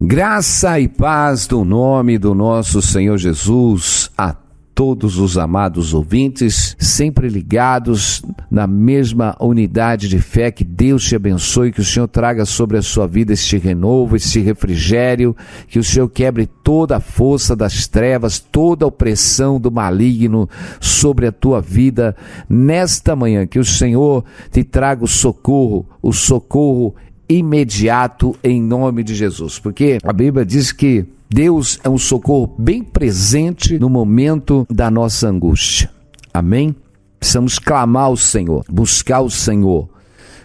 Graça e paz do nome do nosso Senhor Jesus a todos os amados ouvintes, sempre ligados na mesma unidade de fé. Que Deus te abençoe, que o Senhor traga sobre a sua vida este renovo, este refrigério, que o Senhor quebre toda a força das trevas, toda a opressão do maligno sobre a tua vida nesta manhã, que o Senhor te traga o socorro imediato em nome de Jesus, porque a Bíblia diz que Deus é um socorro bem presente no momento da nossa angústia. Amém? Precisamos clamar ao Senhor, buscar o Senhor,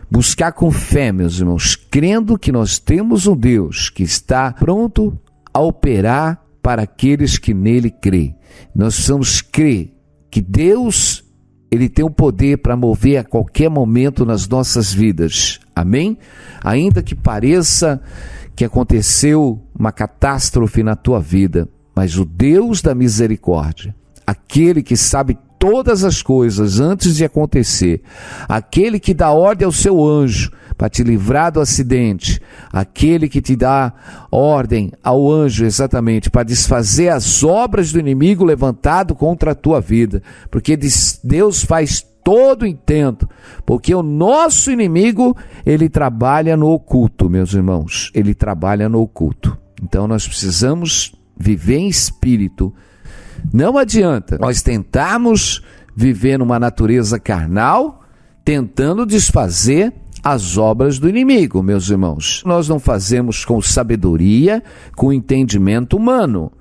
buscar com fé, meus irmãos, crendo que nós temos um Deus que está pronto a operar para aqueles que nele creem. Nós precisamos crer que Deus, Ele tem o poder para mover a qualquer momento nas nossas vidas. Amém? Ainda que pareça que aconteceu uma catástrofe na tua vida, mas o Deus da misericórdia, aquele que sabe todas as coisas antes de acontecer, aquele que dá ordem ao seu anjo para te livrar do acidente, aquele que te dá ordem ao anjo exatamente para desfazer as obras do inimigo levantado contra a tua vida, porque Deus faz todo o intento, porque o nosso inimigo, ele trabalha no oculto, meus irmãos, ele trabalha no oculto. Então nós precisamos viver em espírito. Não adianta nós tentarmos viver numa natureza carnal, tentando desfazer as obras do inimigo, meus irmãos. Nós não fazemos com sabedoria, com entendimento humano.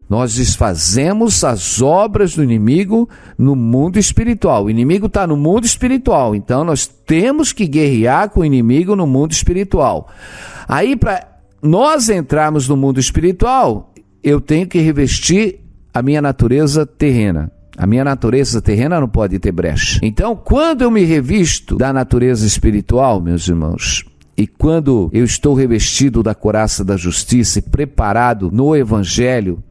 Nós desfazemos as obras do inimigo no mundo espiritual. O inimigo está no mundo espiritual, então nós temos que guerrear com o inimigo no mundo espiritual. Aí, para nós entrarmos no mundo espiritual, eu tenho que revestir a minha natureza terrena. A minha natureza terrena não pode ter brecha. Então, quando eu me revisto da natureza espiritual, meus irmãos, e quando eu estou revestido da couraça da justiça e preparado no Evangelho,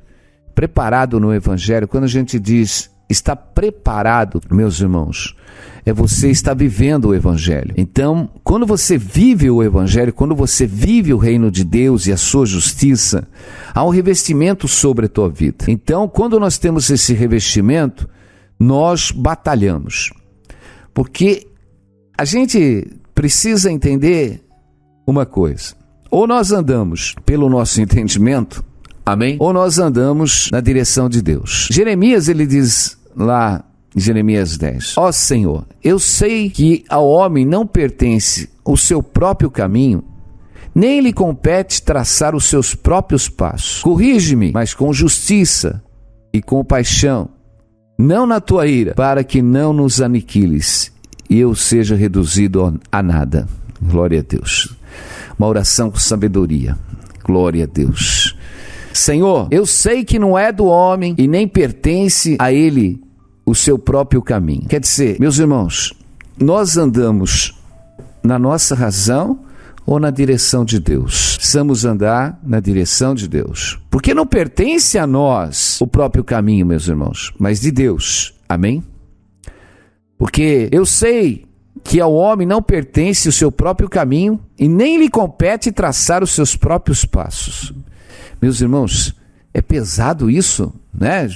quando a gente diz está preparado, meus irmãos, é você estar vivendo o Evangelho. Então, quando você vive o Evangelho, quando você vive o reino de Deus e a sua justiça, há um revestimento sobre a tua vida. Então, quando nós temos esse revestimento, nós batalhamos. Porque a gente precisa entender uma coisa. Ou nós andamos pelo nosso entendimento, amém? Ou nós andamos na direção de Deus. Jeremias, ele diz lá em Jeremias 10, ó Senhor, eu sei que ao homem não pertence o seu próprio caminho, nem lhe compete traçar os seus próprios passos. Corrige-me, mas com justiça e com paixão, não na tua ira, para que não nos aniquiles e eu seja reduzido a nada. Glória a Deus. Uma oração com sabedoria. Glória a Deus. Senhor, eu sei que não é do homem e nem pertence a ele o seu próprio caminho. Quer dizer, meus irmãos, nós andamos na nossa razão ou na direção de Deus? Precisamos andar na direção de Deus, porque não pertence a nós o próprio caminho, meus irmãos, mas de Deus. Amém? Porque eu sei que ao homem não pertence o seu próprio caminho e nem lhe compete traçar os seus próprios passos. Meus irmãos, é pesado isso, né?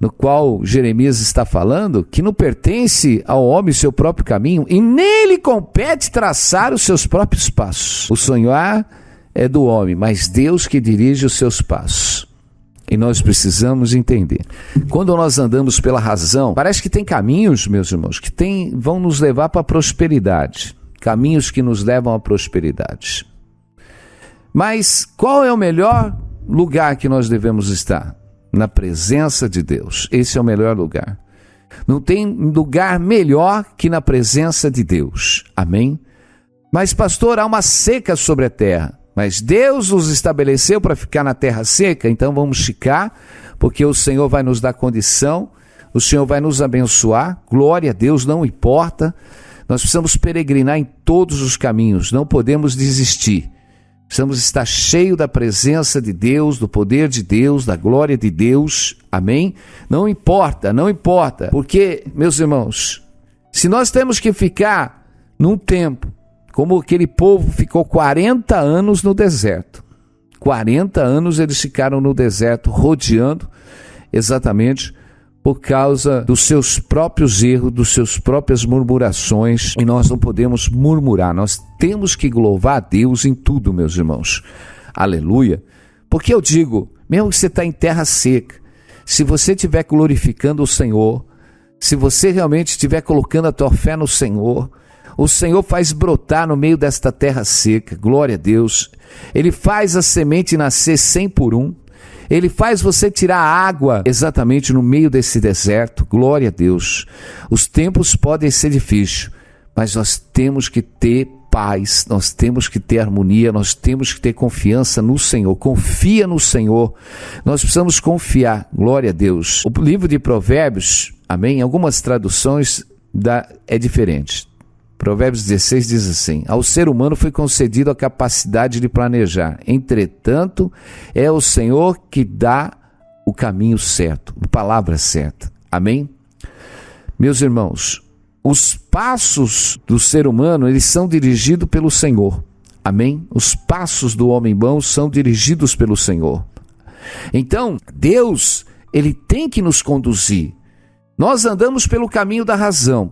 No qual Jeremias está falando, que não pertence ao homem o seu próprio caminho e nem lhe compete traçar os seus próprios passos. O sonhar é do homem, mas Deus que dirige os seus passos. E nós precisamos entender. Quando nós andamos pela razão, parece que tem caminhos, meus irmãos, que vão nos levar para a prosperidade. Caminhos que nos levam à prosperidade. Mas qual é o melhor lugar que nós devemos estar? Na presença de Deus. Esse é o melhor lugar. Não tem lugar melhor que na presença de Deus. Amém? Mas, pastor, há uma seca sobre a terra. Mas Deus nos estabeleceu para ficar na terra seca, então vamos ficar, porque o Senhor vai nos dar condição, o Senhor vai nos abençoar. Glória a Deus, não importa. Nós precisamos peregrinar em todos os caminhos, não podemos desistir. Precisamos estar cheios da presença de Deus, do poder de Deus, da glória de Deus. Amém? Não importa. Porque, meus irmãos, se nós temos que ficar num tempo, como aquele povo ficou 40 anos no deserto. 40 anos eles ficaram no deserto, rodeando, exatamente por causa dos seus próprios erros, das suas próprias murmurações. E nós não podemos murmurar, nós temos que louvar a Deus em tudo, meus irmãos. Aleluia. Porque eu digo, mesmo que você está em terra seca, se você estiver glorificando o Senhor, se você realmente estiver colocando a tua fé no Senhor, o Senhor faz brotar no meio desta terra seca, glória a Deus. Ele faz a semente nascer 100 por 1. Ele faz você tirar água exatamente no meio desse deserto, glória a Deus. Os tempos podem ser difíceis, mas nós temos que ter paz, nós temos que ter harmonia, nós temos que ter confiança no Senhor. Confia no Senhor, nós precisamos confiar, glória a Deus. O livro de Provérbios, amém, em algumas traduções é diferente. Provérbios 16 diz assim: ao ser humano foi concedido a capacidade de planejar, entretanto é o Senhor que dá o caminho certo, a palavra certa, amém? Meus irmãos, os passos do ser humano, eles são dirigidos pelo Senhor, amém? Os passos do homem bom são dirigidos pelo Senhor. Então, Deus, ele tem que nos conduzir. Nós andamos pelo caminho da razão,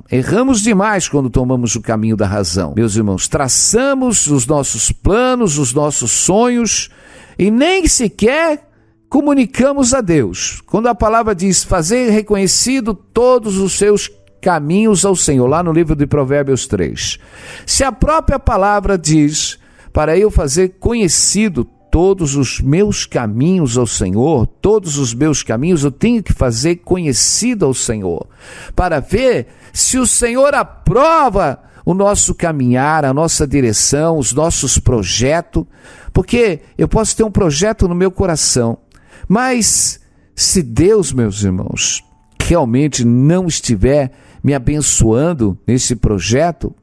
Erramos demais quando tomamos o caminho da razão. Meus irmãos, traçamos os nossos planos, os nossos sonhos e nem sequer comunicamos a Deus. Quando a palavra diz, fazer reconhecido todos os seus caminhos ao Senhor, lá no livro de Provérbios 3. Se a própria palavra diz, para eu fazer conhecido todos os meus caminhos ao Senhor, todos os meus caminhos eu tenho que fazer conhecido ao Senhor, para ver se o Senhor aprova o nosso caminhar, a nossa direção, os nossos projetos, porque eu posso ter um projeto no meu coração, mas se Deus, meus irmãos, realmente não estiver me abençoando nesse projeto,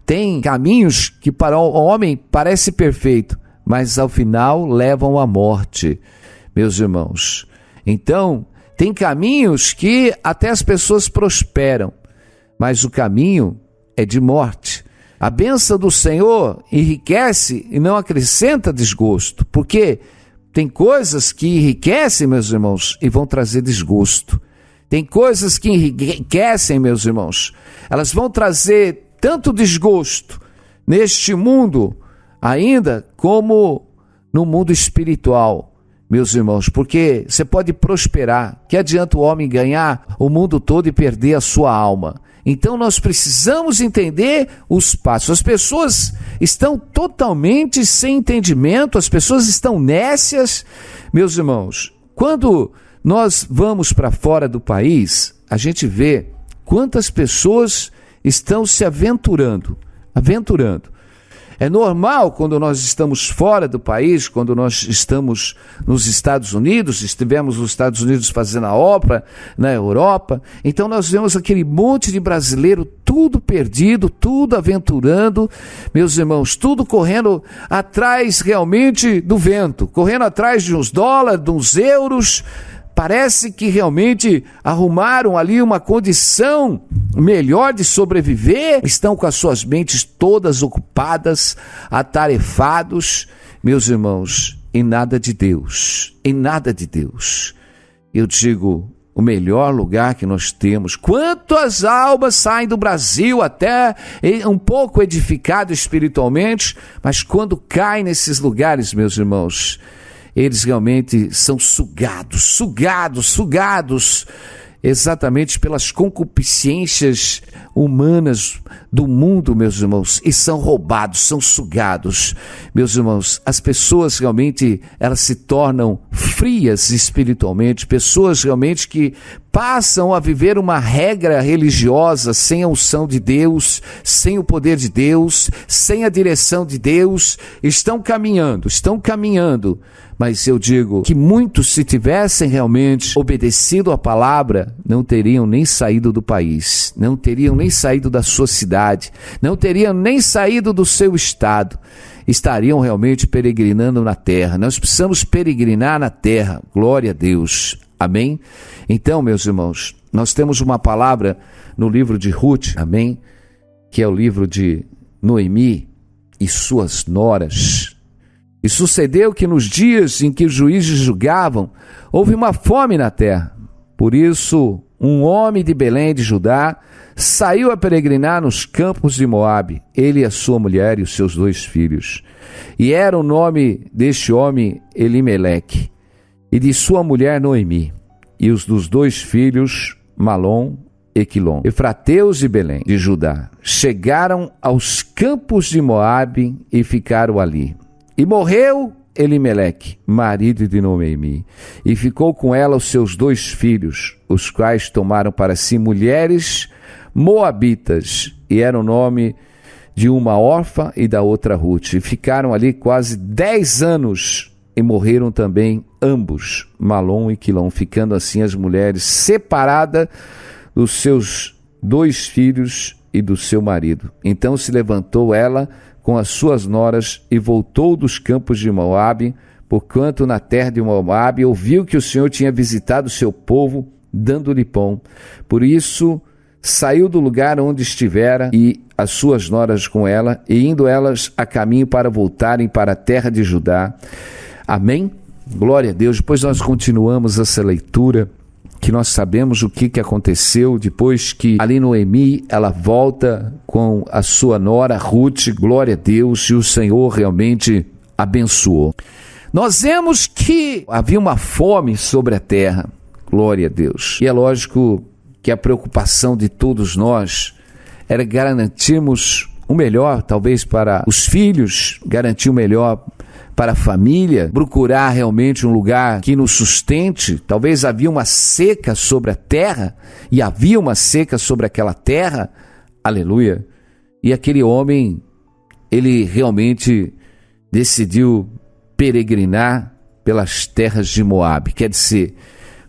tem caminhos que para o homem parece perfeito, mas ao final levam à morte, meus irmãos. Então, tem caminhos que até as pessoas prosperam, mas o caminho é de morte. A bênção do Senhor enriquece e não acrescenta desgosto, porque tem coisas que enriquecem, meus irmãos, e vão trazer desgosto. Tem coisas que enriquecem, meus irmãos, elas vão trazer tanto desgosto neste mundo, ainda como no mundo espiritual, meus irmãos, porque você pode prosperar. Que adianta o homem ganhar o mundo todo e perder a sua alma? Então nós precisamos entender os passos. As pessoas estão totalmente sem entendimento, as pessoas estão nécias, meus irmãos. Quando nós vamos para fora do país, a gente vê quantas pessoas estão se aventurando. É normal quando nós estamos fora do país, quando nós estamos nos Estados Unidos, estivemos nos Estados Unidos fazendo a obra, na Europa, então nós vemos aquele monte de brasileiro, tudo perdido, tudo aventurando, meus irmãos, tudo correndo atrás realmente do vento, correndo atrás de uns dólares, de uns euros. Parece que realmente arrumaram ali uma condição melhor de sobreviver, estão com as suas mentes todas ocupadas, atarefados, meus irmãos, em nada de Deus, Eu digo, o melhor lugar que nós temos, quantas almas saem do Brasil até um pouco edificado espiritualmente, mas quando caem nesses lugares, meus irmãos, eles realmente são sugados, exatamente pelas concupiscências humanas do mundo, meus irmãos, e são roubados, são sugados. Meus irmãos, as pessoas realmente, elas se tornam frias espiritualmente, pessoas realmente que passam a viver uma regra religiosa sem a unção de Deus, sem o poder de Deus, sem a direção de Deus, estão caminhando, mas eu digo que muitos, se tivessem realmente obedecido à palavra, não teriam nem saído do país, não teriam nem saído da sua cidade, não teriam nem saído do seu estado, estariam realmente peregrinando na terra. Nós precisamos peregrinar na terra, glória a Deus, amém? Então, meus irmãos, nós temos uma palavra no livro de Ruth, amém? Que é o livro de Noemi e suas noras. E sucedeu que nos dias em que os juízes julgavam, houve uma fome na terra. Por isso, um homem de Belém de Judá saiu a peregrinar nos campos de Moabe, ele e a sua mulher e os seus 2 filhos. E era o nome deste homem Elimeleque, e de sua mulher Noemi, e os dos 2 filhos Malom e Quilom, efrateus de Belém de Judá. Chegaram aos campos de Moabe e ficaram ali. E morreu Elimeleque, marido de Noemi, e ficou com ela os seus 2 filhos, os quais tomaram para si mulheres moabitas, e era o nome de uma órfã e da outra Ruth. E ficaram ali quase 10 anos, e morreram também ambos, Malom e Quilom, ficando assim as mulheres separadas dos seus 2 filhos e do seu marido. Então se levantou ela com as suas noras e voltou dos campos de Moabe, porquanto na terra de Moabe ouviu que o Senhor tinha visitado o seu povo, dando-lhe pão. Por isso saiu do lugar onde estivera e as suas noras com ela, e indo elas a caminho para voltarem para a terra de Judá. Amém? Glória a Deus. Depois nós continuamos essa leitura, que nós sabemos o que aconteceu depois que ali Noemi, ela volta com a sua nora Ruth, glória a Deus, e o Senhor realmente abençoou. Nós vemos que havia uma fome sobre a terra, glória a Deus. E é lógico que a preocupação de todos nós era garantirmos o melhor, talvez para os filhos, garantir o melhor para a família, procurar realmente um lugar que nos sustente. Talvez havia uma seca sobre a terra, e havia uma seca sobre aquela terra, aleluia, e aquele homem, ele realmente decidiu peregrinar pelas terras de Moabe, quer dizer,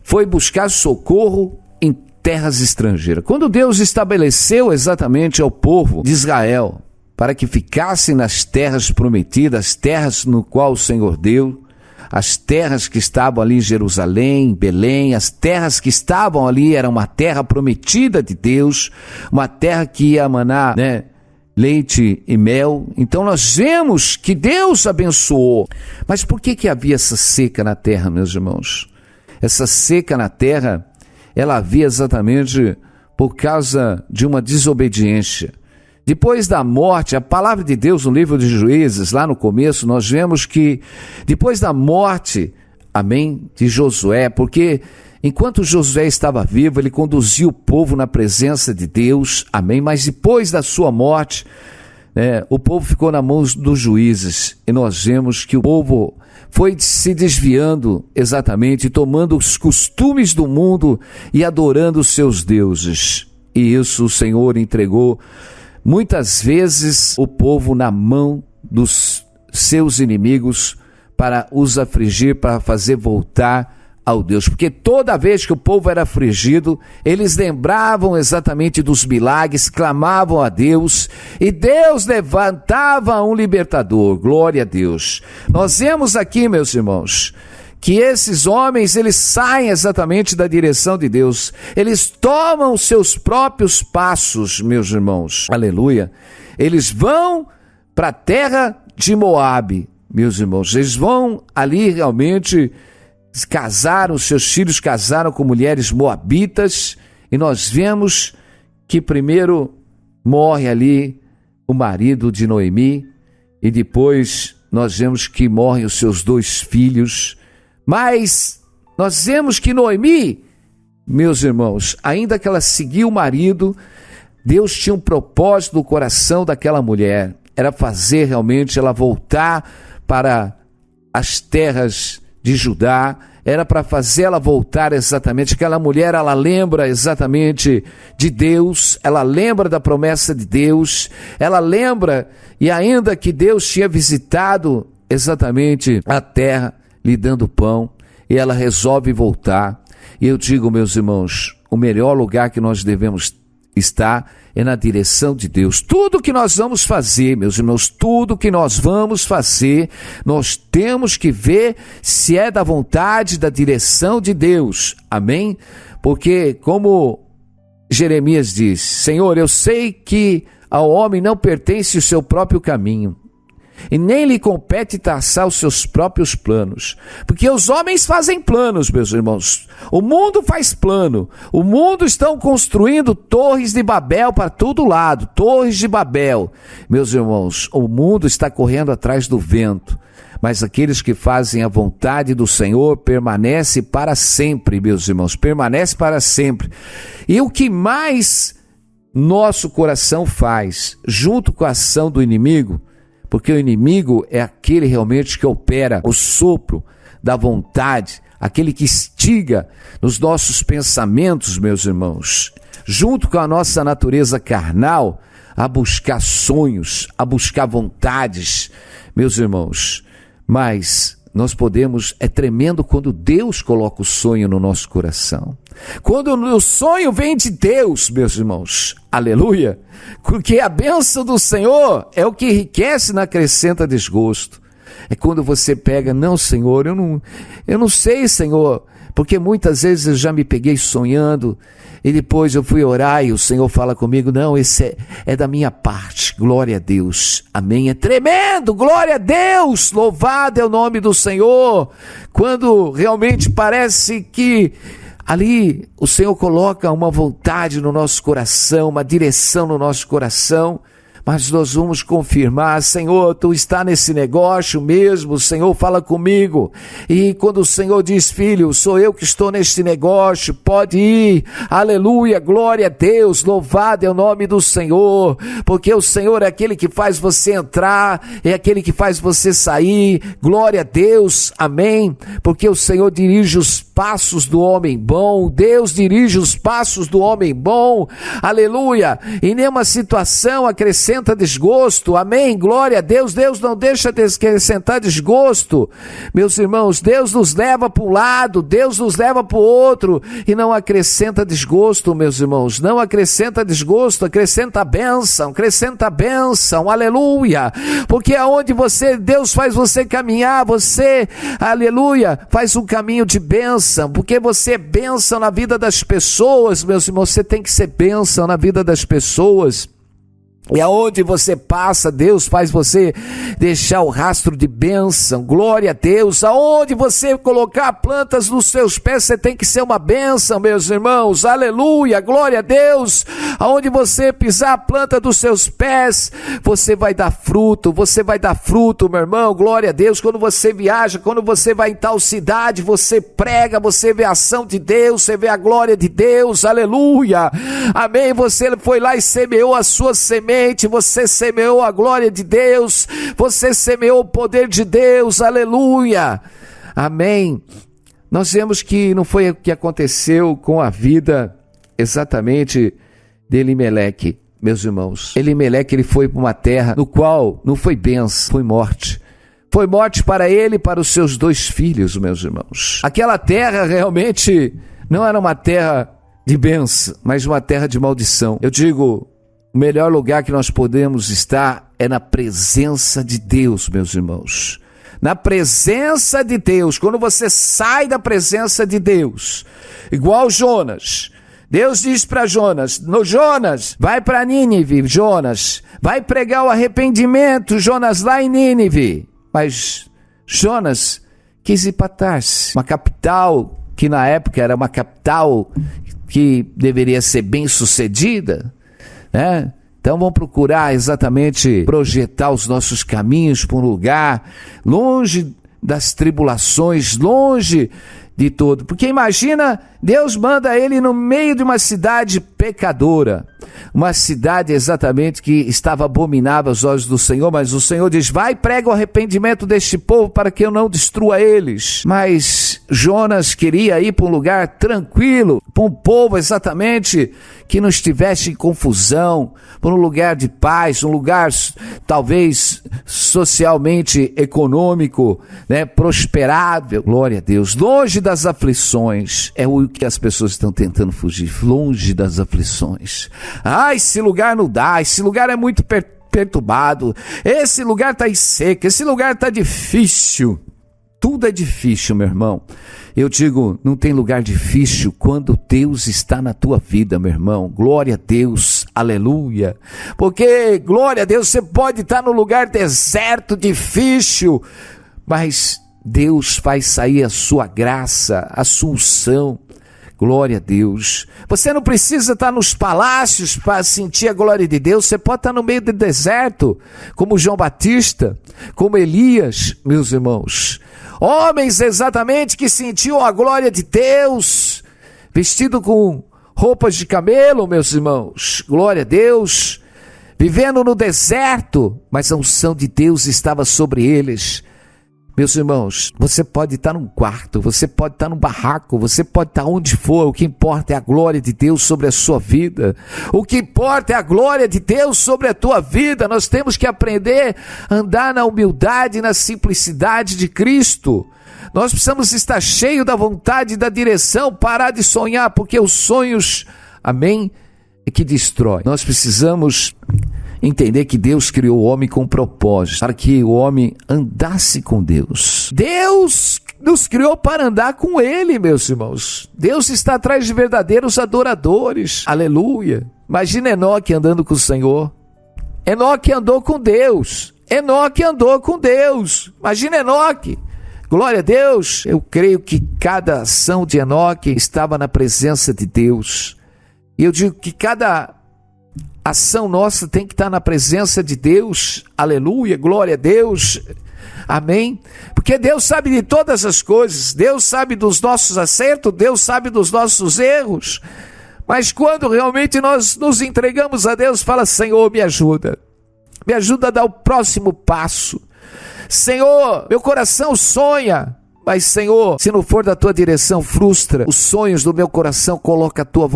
foi buscar socorro em terras estrangeiras. Quando Deus estabeleceu exatamente ao povo de Israel para que ficassem nas terras prometidas, as terras no qual o Senhor deu, as terras que estavam ali em Jerusalém, Belém, as terras que estavam ali, era uma terra prometida de Deus, uma terra que ia manar, leite e mel. Então nós vemos que Deus abençoou. Mas por que havia essa seca na terra, meus irmãos? Essa seca na terra, ela havia exatamente por causa de uma desobediência. Depois da morte, a palavra de Deus no livro de Juízes, lá no começo, nós vemos que depois da morte, amém, de Josué, porque enquanto Josué estava vivo, ele conduziu o povo na presença de Deus, amém, mas depois da sua morte, o povo ficou nas mãos dos juízes, e nós vemos que o povo foi se desviando exatamente, tomando os costumes do mundo e adorando os seus deuses, e isso o Senhor entregou muitas vezes o povo na mão dos seus inimigos para os afligir, para fazer voltar ao Deus, porque toda vez que o povo era afligido, eles lembravam exatamente dos milagres, clamavam a Deus, e Deus levantava um libertador, glória a Deus. Nós vemos aqui, meus irmãos, que esses homens, eles saem exatamente da direção de Deus, eles tomam os seus próprios passos, meus irmãos, aleluia, eles vão para a terra de Moabe, meus irmãos, eles vão ali realmente casaram, seus filhos casaram com mulheres moabitas, e nós vemos que primeiro morre ali o marido de Noemi, e depois nós vemos que morrem os seus 2 filhos, mas nós vemos que Noemi, meus irmãos, ainda que ela seguiu o marido, Deus tinha um propósito no coração daquela mulher, era fazer realmente ela voltar para as terras de Judá, era para fazer ela voltar exatamente. Aquela mulher, ela lembra exatamente de Deus, ela lembra da promessa de Deus, ela lembra, e ainda que Deus tinha visitado exatamente a terra, lhe dando pão, e ela resolve voltar. E eu digo, meus irmãos, o melhor lugar que nós devemos estar é na direção de Deus. Tudo que nós vamos fazer, meus irmãos, tudo que nós vamos fazer, nós temos que ver se é da vontade, da direção de Deus, amém? Porque como Jeremias diz, Senhor, eu sei que ao homem não pertence o seu próprio caminho, e nem lhe compete traçar os seus próprios planos. Porque os homens fazem planos, meus irmãos. O mundo faz plano. O mundo estão construindo torres de Babel para todo lado. Torres de Babel. Meus irmãos, o mundo está correndo atrás do vento. Mas aqueles que fazem a vontade do Senhor permanecem para sempre, meus irmãos. Permanece para sempre. E o que mais nosso coração faz, junto com a ação do inimigo, porque o inimigo é aquele realmente que opera o sopro da vontade, aquele que instiga nos nossos pensamentos, meus irmãos, junto com a nossa natureza carnal, a buscar sonhos, a buscar vontades, meus irmãos. Mas nós podemos, é tremendo quando Deus coloca o sonho no nosso coração. Quando o sonho vem de Deus, meus irmãos, aleluia, porque a bênção do Senhor é o que enriquece, não acrescenta desgosto. É quando você pega, não, Senhor, eu não sei, Senhor, porque muitas vezes eu já me peguei sonhando, e depois eu fui orar e o Senhor fala comigo, não, esse é da minha parte, glória a Deus, amém, é tremendo, glória a Deus, louvado é o nome do Senhor, quando realmente parece que ali o Senhor coloca uma vontade no nosso coração, uma direção no nosso coração, mas nós vamos confirmar, Senhor, Tu está nesse negócio mesmo, o Senhor fala comigo, e quando o Senhor diz, filho, sou eu que estou neste negócio, pode ir, aleluia, glória a Deus, louvado é o nome do Senhor, porque o Senhor é aquele que faz você entrar, é aquele que faz você sair, glória a Deus, amém, porque o Senhor dirige os passos do homem bom, Deus dirige os passos do homem bom, aleluia, em nenhuma situação acrescenta desgosto, amém, glória a Deus, Deus não deixa de acrescentar desgosto, meus irmãos, Deus nos leva para um lado, Deus nos leva para o outro, e não acrescenta desgosto, meus irmãos, não acrescenta desgosto, acrescenta bênção, aleluia, porque aonde Deus faz você caminhar, você, aleluia, faz um caminho de bênção, porque você é bênção na vida das pessoas, meus irmãos, você tem que ser bênção na vida das pessoas. E aonde você passa, Deus faz você deixar o rastro de bênção, glória a Deus. Aonde você colocar plantas nos seus pés, você tem que ser uma bênção, meus irmãos, aleluia, glória a Deus. Aonde você pisar a planta dos seus pés, você vai dar fruto, meu irmão, glória a Deus. Quando você viaja, quando você vai em tal cidade, você prega, você vê a ação de Deus, você vê a glória de Deus, aleluia, amém. Você foi lá e semeou a sua semente, você semeou a glória de Deus, você semeou o poder de Deus, aleluia, amém. Nós vemos que não foi o que aconteceu com a vida exatamente de Elimeleque, meus irmãos. Elimeleque, ele foi para uma terra no qual não foi bênção, foi morte. Foi morte para ele e para os seus 2 filhos, meus irmãos. Aquela terra realmente não era uma terra de bênção, mas uma terra de maldição. Eu digo, o melhor lugar que nós podemos estar é na presença de Deus, meus irmãos. Na presença de Deus. Quando você sai da presença de Deus, igual Jonas, Deus diz para Jonas, Jonas, vai para Nínive, Jonas, vai pregar o arrependimento, Jonas, lá em Nínive. Mas Jonas quis ir para Tarsis, uma capital que na época era uma capital que deveria ser bem sucedida, né? Então vamos procurar exatamente projetar os nossos caminhos para um lugar longe das tribulações, longe de tudo, porque imagina, Deus manda ele no meio de uma cidade pecadora, uma cidade exatamente que estava abominável aos olhos do Senhor, mas o Senhor diz, vai, prega o arrependimento deste povo para que eu não destrua eles. Mas Jonas queria ir para um lugar tranquilo, para um povo exatamente que não estivesse em confusão, para um lugar de paz, um lugar talvez socialmente econômico, né, prosperável, glória a Deus, longe das aflições. É o que as pessoas estão tentando fugir, longe das aflições. Esse lugar não dá, esse lugar é muito perturbado, esse lugar está seco, esse lugar está difícil. Tudo é difícil, meu irmão. Eu digo, não tem lugar difícil quando Deus está na tua vida, meu irmão. Glória a Deus, Aleluia. Porque, glória a Deus, você pode estar no lugar deserto, difícil, mas Deus faz sair a sua graça, a sua unção. Glória a Deus. Você não precisa estar nos palácios para sentir a glória de Deus. Você pode estar no meio do deserto, como João Batista, como Elias, meus irmãos. Homens exatamente que sentiam a glória de Deus, vestido com roupas de camelo, meus irmãos. Glória a Deus. Vivendo no deserto, mas a unção de Deus estava sobre eles. Meus irmãos, você pode estar num quarto, você pode estar num barraco, você pode estar onde for, o que importa é a glória de Deus sobre a sua vida. O que importa é a glória de Deus sobre a tua vida. Nós temos que aprender a andar na humildade e na simplicidade de Cristo. Nós precisamos estar cheios da vontade e da direção, parar de sonhar, porque os sonhos, amém, é que destrói. Nós precisamos entender que Deus criou o homem com um propósito, para que o homem andasse com Deus. Deus nos criou para andar com Ele, meus irmãos. Deus está atrás de verdadeiros adoradores. Aleluia. Imagina Enoque andando com o Senhor. Enoque andou com Deus. Enoque andou com Deus. Imagina Enoque. Glória a Deus. Eu creio que cada ação de Enoque estava na presença de Deus. E eu digo que cada ação nossa tem que estar na presença de Deus. Aleluia, glória a Deus. Amém. Porque Deus sabe de todas as coisas. Deus sabe dos nossos acertos, Deus sabe dos nossos erros. Mas quando realmente nós nos entregamos a Deus, fala: Senhor, me ajuda a dar o próximo passo. Senhor, meu coração sonha, mas Senhor, se não for da tua direção, frustra os sonhos do meu coração. Coloca a tua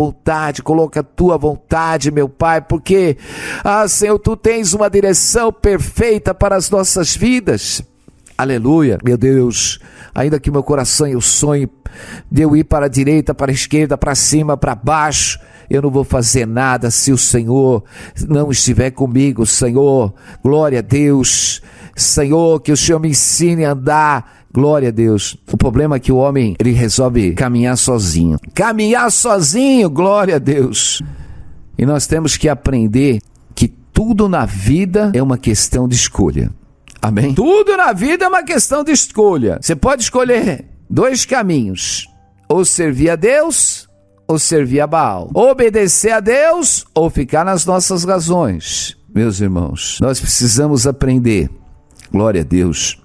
vontade, meu Pai, porque, Senhor, tu tens uma direção perfeita para as nossas vidas. Aleluia, meu Deus, ainda que meu coração eu sonhe de eu ir para a direita, para a esquerda, para cima, para baixo, eu não vou fazer nada se o Senhor não estiver comigo. Senhor, glória a Deus. Senhor, que o Senhor me ensine a andar. Glória a Deus. O problema é que o homem, ele resolve caminhar sozinho. Glória a Deus. E nós temos que aprender que tudo na vida é uma questão de escolha. Amém? Tudo na vida é uma questão de escolha. Você pode escolher 2 caminhos. Ou servir a Deus, ou servir a Baal. Obedecer a Deus, ou ficar nas nossas razões. Meus irmãos, nós precisamos aprender, glória a Deus,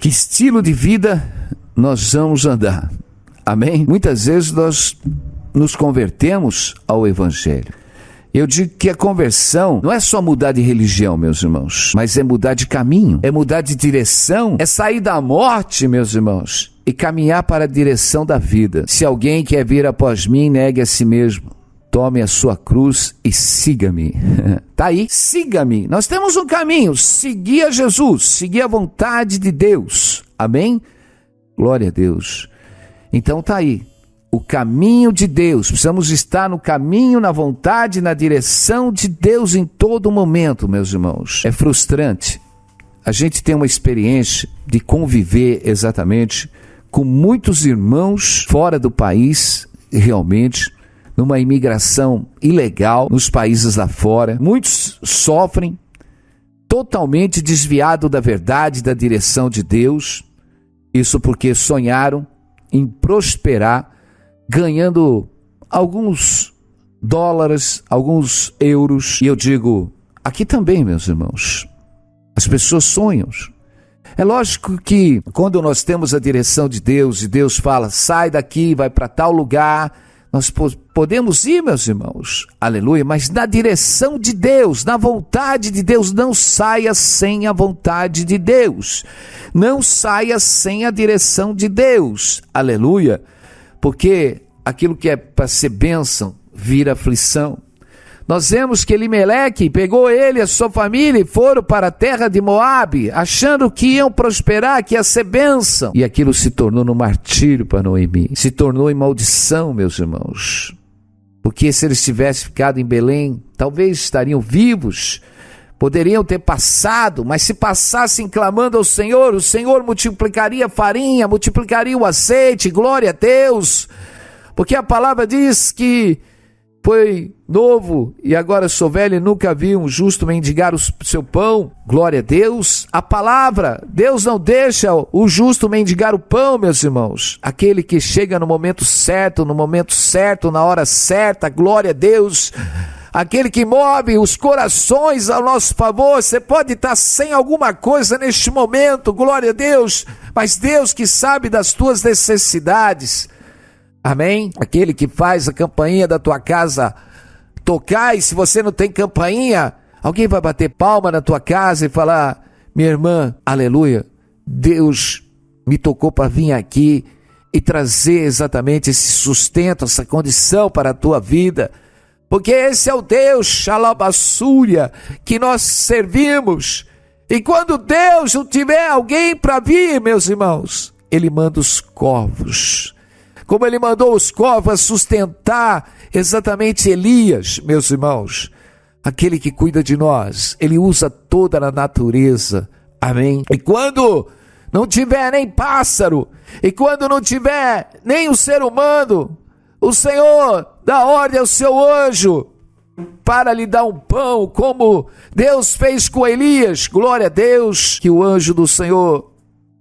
que estilo de vida nós vamos andar. Amém? Muitas vezes nós nos convertemos ao Evangelho. Eu digo que a conversão não é só mudar de religião, meus irmãos, mas é mudar de caminho, é mudar de direção, é sair da morte, meus irmãos, e caminhar para a direção da vida. Se alguém quer vir após mim, negue a si mesmo. Tome a sua cruz e siga-me. Tá aí, siga-me. Nós temos um caminho, seguir a Jesus, seguir a vontade de Deus. Amém? Glória a Deus. Então tá aí, o caminho de Deus. Precisamos estar no caminho, na vontade, na direção de Deus em todo momento, meus irmãos. É frustrante. A gente tem uma experiência de conviver exatamente com muitos irmãos fora do país, realmente, numa imigração ilegal nos países lá fora. Muitos sofrem, totalmente desviado da verdade, da direção de Deus. Isso porque sonharam em prosperar, ganhando alguns dólares, alguns euros. E eu digo, aqui também, meus irmãos, as pessoas sonham. É lógico que quando nós temos a direção de Deus, e Deus fala, sai daqui, vai para tal lugar, nós podemos ir, meus irmãos, aleluia, mas na direção de Deus, na vontade de Deus. Não saia sem a vontade de Deus, não saia sem a direção de Deus, aleluia, porque aquilo que é para ser bênção vira aflição. Nós vemos que Elimeleque pegou ele e a sua família e foram para a terra de Moabe, achando que iam prosperar, que ia ser bênção. E aquilo se tornou um martírio para Noemi, se tornou em maldição, meus irmãos. Porque se eles tivessem ficado em Belém, talvez estariam vivos, poderiam ter passado, mas se passassem clamando ao Senhor, o Senhor multiplicaria a farinha, multiplicaria o azeite, glória a Deus. Porque a palavra diz que foi novo e agora sou velho e nunca vi um justo mendigar o seu pão. Glória a Deus. A palavra, Deus não deixa o justo mendigar o pão, meus irmãos. Aquele que chega no momento certo, na hora certa, glória a Deus. Aquele que move os corações ao nosso favor. Você pode estar sem alguma coisa neste momento, glória a Deus, mas Deus que sabe das tuas necessidades. Amém? Aquele que faz a campainha da tua casa tocar, e se você não tem campainha, alguém vai bater palma na tua casa e falar: minha irmã, aleluia, Deus me tocou para vir aqui e trazer exatamente esse sustento, essa condição para a tua vida. Porque esse é o Deus, Xalabassúria, que nós servimos. E quando Deus não tiver alguém para vir, meus irmãos, Ele manda os corvos. Como Ele mandou os corvos sustentar exatamente Elias, meus irmãos. Aquele que cuida de nós, Ele usa toda a natureza. Amém? E quando não tiver nem pássaro, e quando não tiver nem o ser humano, o Senhor dá ordem ao seu anjo para lhe dar um pão, como Deus fez com Elias. Glória a Deus, que o anjo do Senhor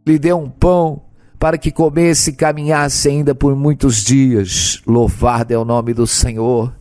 lhe deu um pão para que comesse e caminhasse ainda por muitos dias. Louvado é o nome do Senhor.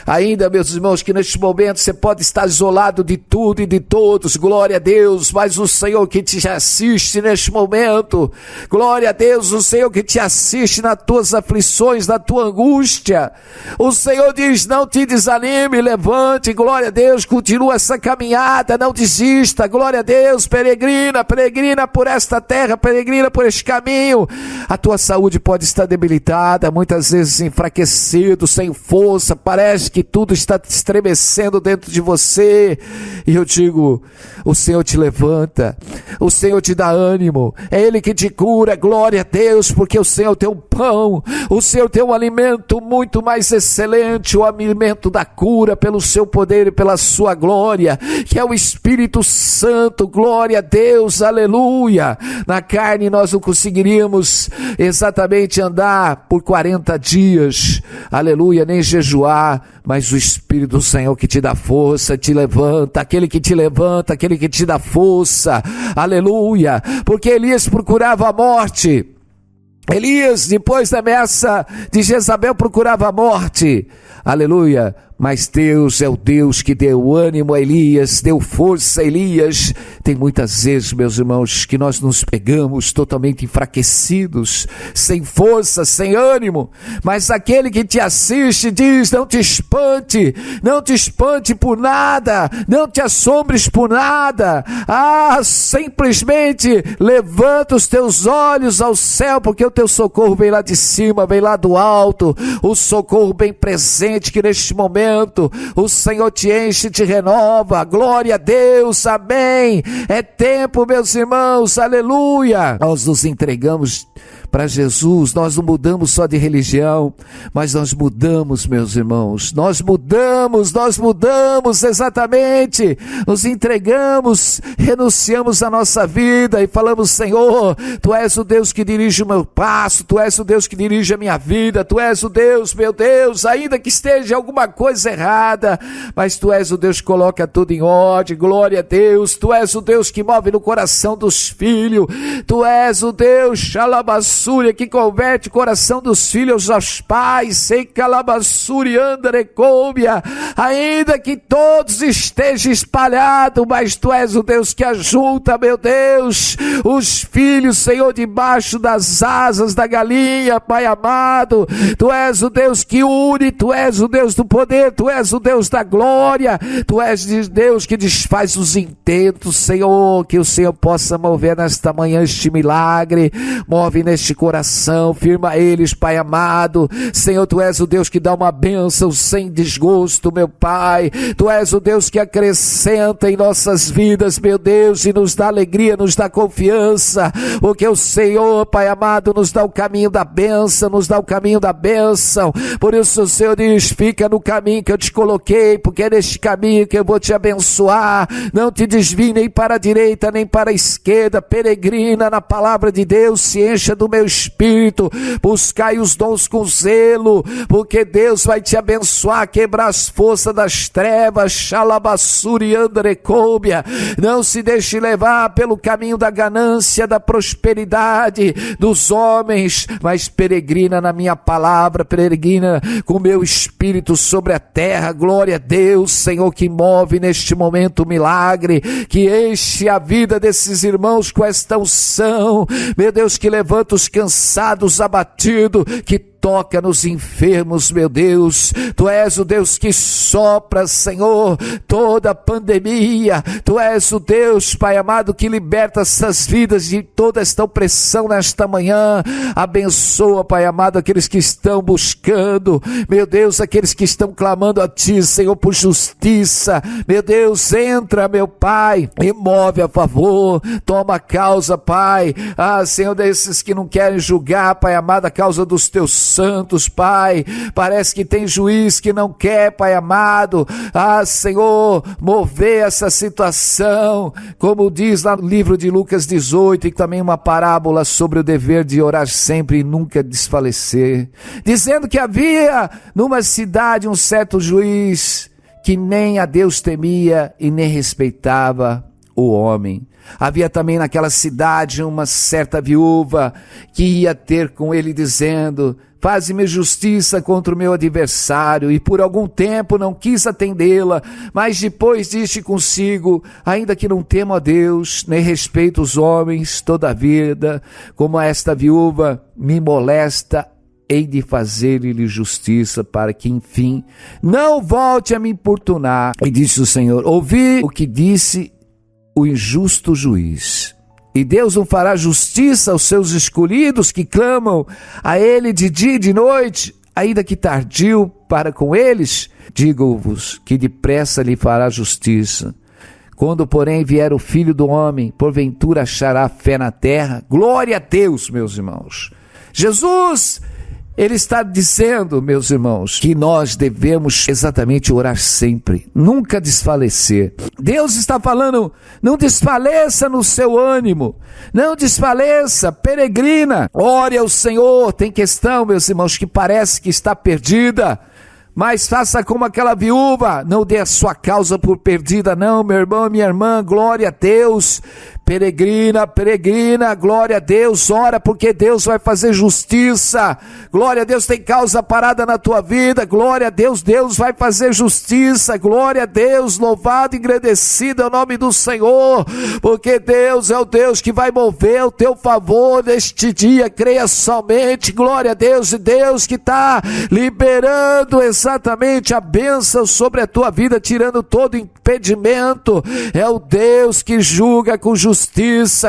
Ainda, meus irmãos, que neste momento você pode estar isolado de tudo e de todos, glória a Deus, mas o Senhor que te assiste neste momento, glória a Deus, o Senhor que te assiste nas tuas aflições, na tua angústia, o Senhor diz: não te desanime, levante, glória a Deus, continua essa caminhada, não desista, glória a Deus, peregrina por esta terra, peregrina por este caminho. A tua saúde pode estar debilitada, muitas vezes enfraquecido, sem força, parece que tudo está te estremecendo dentro de você, e eu digo: o Senhor te levanta, o Senhor te dá ânimo, é Ele que te cura, glória a Deus, porque o Senhor tem um pão, o Senhor tem um alimento muito mais excelente, o alimento da cura pelo seu poder e pela sua glória, que é o Espírito Santo, glória a Deus, aleluia. Na carne nós não conseguiríamos exatamente andar por 40 dias, aleluia, nem jejuar, mas o Espírito do Senhor que te dá força, te levanta, aquele que te levanta, aquele que te dá força, aleluia, porque Elias procurava a morte. Elias, depois da ameaça de Jezabel, procurava a morte, aleluia, mas Deus é o Deus que deu ânimo a Elias, deu força a Elias. Tem muitas vezes, meus irmãos, que nós nos pegamos totalmente enfraquecidos, sem força, sem ânimo, mas aquele que te assiste diz: não te espante por nada, não te assombres por nada, simplesmente levanta os teus olhos ao céu, porque o teu socorro vem lá de cima, vem lá do alto, o socorro bem presente, que neste momento o Senhor te enche, te renova, glória a Deus, amém. É tempo, meus irmãos, aleluia. Nós nos entregamos para Jesus, nós não mudamos só de religião, mas nós mudamos, meus irmãos, nós mudamos exatamente, nos entregamos, renunciamos a nossa vida e falamos: Senhor, Tu és o Deus que dirige o meu passo, Tu és o Deus que dirige a minha vida, Tu és o Deus, meu Deus, ainda que esteja alguma coisa errada, mas Tu és o Deus que coloca tudo em ordem, glória a Deus, Tu és o Deus que move no coração dos filhos, Tu és o Deus, Xalabassúria, que converte o coração dos filhos aos pais, sei Calabassúria, Andarecômia, ainda que todos estejam espalhados, mas Tu és o Deus que ajunta, meu Deus, os filhos, Senhor, debaixo das asas da galinha, Pai amado. Tu és o Deus que une, Tu és o Deus do poder, Tu és o Deus da glória, Tu és Deus que desfaz os intentos, Senhor, que o Senhor possa mover nesta manhã este milagre, move neste coração, firma eles, Pai amado. Senhor, Tu és o Deus que dá uma bênção sem desgosto, meu Pai. Tu és o Deus que acrescenta em nossas vidas, meu Deus, e nos dá alegria, nos dá confiança, porque o Senhor, Pai amado, nos dá o caminho da bênção, por isso o Senhor diz: fica no caminho que eu te coloquei, porque é neste caminho que eu vou te abençoar, não te desvie nem para a direita, nem para a esquerda, peregrina na palavra de Deus, se encha igreja do meu espírito, buscai os dons com zelo, porque Deus vai te abençoar, quebrar as forças das trevas, xalabassuri andrecôbia. Não se deixe levar pelo caminho da ganância, da prosperidade dos homens, mas peregrina na minha palavra, peregrina com o meu espírito sobre a terra. Glória a Deus, Senhor, que move neste momento o milagre, que enche a vida desses irmãos com esta unção, meu Deus, que levanta os cansados, abatidos, que toca nos enfermos, meu Deus. Tu és o Deus que sopra, Senhor, toda a pandemia. Tu és o Deus, Pai amado, que liberta essas vidas de toda esta opressão nesta manhã. Abençoa, Pai amado, aqueles que estão buscando, meu Deus, aqueles que estão clamando a Ti, Senhor, por justiça. Meu Deus, entra, meu Pai, e move a favor. Toma a causa, Pai. Senhor, desses que não querem julgar, Pai amado, a causa dos Teus santos, Pai. Parece que tem juiz que não quer, Pai amado, Senhor, mover essa situação, como diz lá no livro de Lucas 18, e também uma parábola sobre o dever de orar sempre e nunca desfalecer, dizendo que havia numa cidade um certo juiz que nem a Deus temia e nem respeitava o homem. Havia também naquela cidade uma certa viúva que ia ter com ele dizendo: faze-me justiça contra o meu adversário. E por algum tempo não quis atendê-la, mas depois disse consigo: ainda que não temo a Deus, nem respeito os homens, toda a vida, como esta viúva me molesta, hei de fazer-lhe justiça, para que enfim não volte a me importunar. E disse o Senhor: ouvi o que disse o injusto juiz. E Deus não fará justiça aos seus escolhidos que clamam a Ele de dia e de noite, ainda que tardio para com eles? Digo-vos que depressa lhe fará justiça. Quando, porém, vier o Filho do Homem, porventura achará fé na terra? Glória a Deus, meus irmãos. Jesus, Ele está dizendo, meus irmãos, que nós devemos exatamente orar sempre, nunca desfalecer. Deus está falando: não desfaleça no seu ânimo, não desfaleça, peregrina, ore ao Senhor. Tem questão, meus irmãos, que parece que está perdida, mas faça como aquela viúva, não dê a sua causa por perdida não, meu irmão, minha irmã. Glória a Deus. Peregrina, peregrina, glória a Deus, ora, porque Deus vai fazer justiça. Glória a Deus, tem causa parada na tua vida. Glória a Deus, Deus vai fazer justiça. Glória a Deus, louvado e agradecido é o nome do Senhor, porque Deus é o Deus que vai mover o teu favor neste dia. Creia somente. Glória a Deus, e Deus que está liberando exatamente a bênção sobre a tua vida, tirando todo impedimento. É o Deus que julga com justiça.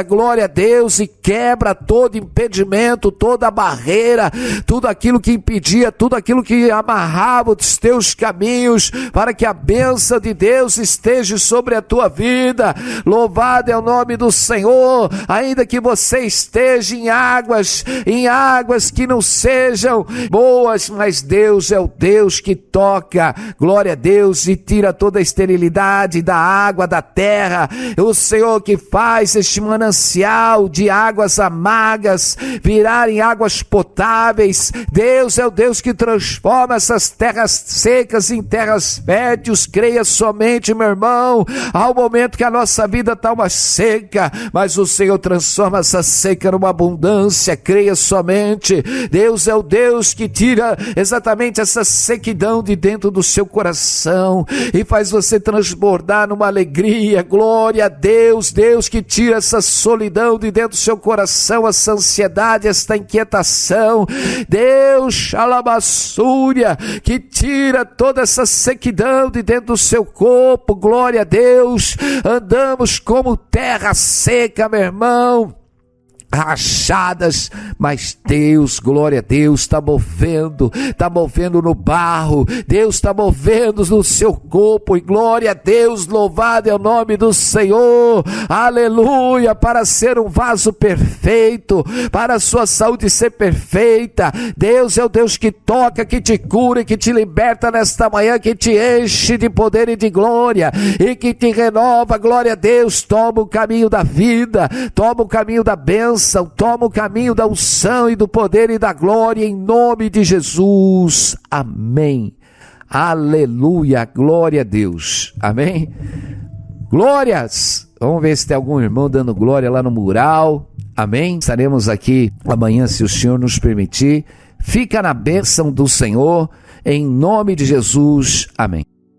Glória a Deus, e quebra todo impedimento, toda barreira, tudo aquilo que impedia, tudo aquilo que amarrava os teus caminhos, para que a bênção de Deus esteja sobre a tua vida. Louvado é o nome do Senhor. Ainda que você esteja em águas que não sejam boas, mas Deus é o Deus que toca, glória a Deus, e tira toda a esterilidade da água, da terra. O Senhor que faz este manancial de águas amargas virarem águas potáveis. Deus é o Deus que transforma essas terras secas em terras férteis. Creia somente, meu irmão. Há um momento que a nossa vida está uma seca, mas o Senhor transforma essa seca numa abundância. Creia somente. Deus é o Deus que tira exatamente essa sequidão de dentro do seu coração e faz você transbordar numa alegria. Glória a Deus. Deus que tira essa solidão de dentro do seu coração, essa ansiedade, esta inquietação. Deus, xalabassúria, que tira toda essa sequidão de dentro do seu corpo. Glória a Deus. Andamos como terra seca, meu irmão, rachadas, mas Deus, glória a Deus, está movendo no barro. Deus está movendo no seu corpo, e glória a Deus, louvado é o nome do Senhor, aleluia, para ser um vaso perfeito, para a sua saúde ser perfeita. Deus é o Deus que toca, que te cura e que te liberta nesta manhã, que te enche de poder e de glória e que te renova. Glória a Deus. Toma o caminho da vida, toma o caminho da bênção, toma o caminho da unção unção e do poder e da glória em nome de Jesus. Amém. Aleluia, glória a Deus. Amém. Glórias. Vamos ver se tem algum irmão dando glória lá no mural. Amém. Estaremos aqui amanhã, se o Senhor nos permitir. Fica na bênção do Senhor, em nome de Jesus. Amém.